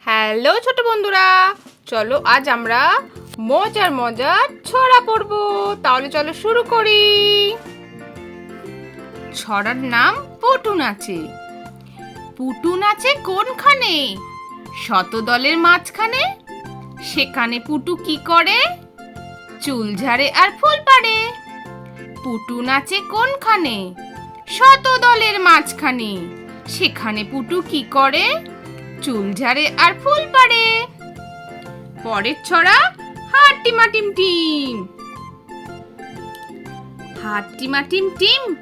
Hello ছোট বন্ধুরা, চলো আজ আমরা মজার মজার ছড়া পড়ব। তাহলে চলো শুরু করি। ছড়ার নাম পুটু নাচে। পুটু নাচে কোনখানে? শতদলের মাঝখানে। সেখানে পুটু কি করে? চুল ঝাড়ে আর ফুল পাড়ে। পুটু নাচে কোনখানে? শতদলের মাঝখানে। সেখানে পুটু কি করে? চুল ঝাড়ে আর ফুল পাড়ে। পরের ছড়া হাট্টিমা টিম টিম। হাট্টিমা টিম টিম,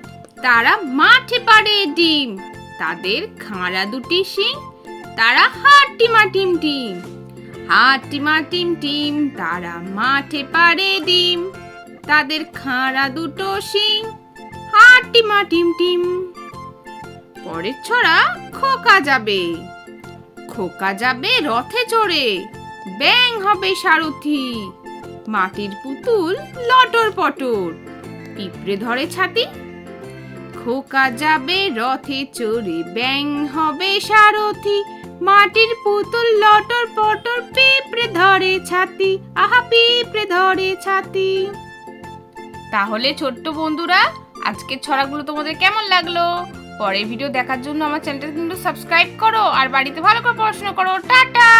তারা মাঠে পাড়ে ডিম। তাদের খাঁড়া দুটি শিং, তারা হাট্টিমা টিম টিম। হাট্টিমা টিম টিম, তারা মাঠে পাড়ে ডিম। তাদের খাঁড়া দুটো শিং, হাট্টিমা টিম টিম। পরের ছড়া খোকা যাবে। খোকা যাবে রথে চড়ে, ব্যাং হবে সারথি। মাটির পুতুল লটর পটর, পিঁপড়ে ধরে ছাতি। খোকা যাবে রথে চড়ে, ব্যাং হবে সারথি। মাটির পুতুল লটর পটর, পিঁপড়ে ধরে ছাতি। আহা পিঁপড়ে ধরে ছাতি। তাহলে ছোট্ট বন্ধুরা, আজকের ছড়াগুলো তোমাদের কেমন লাগলো? পরের ভিডিও দেখার জন্য আমার চ্যানেলটা কিন্তু সাবস্ক্রাইব করো আর বাড়িতে ভালো করে পড়াশোনা করো। টাটা।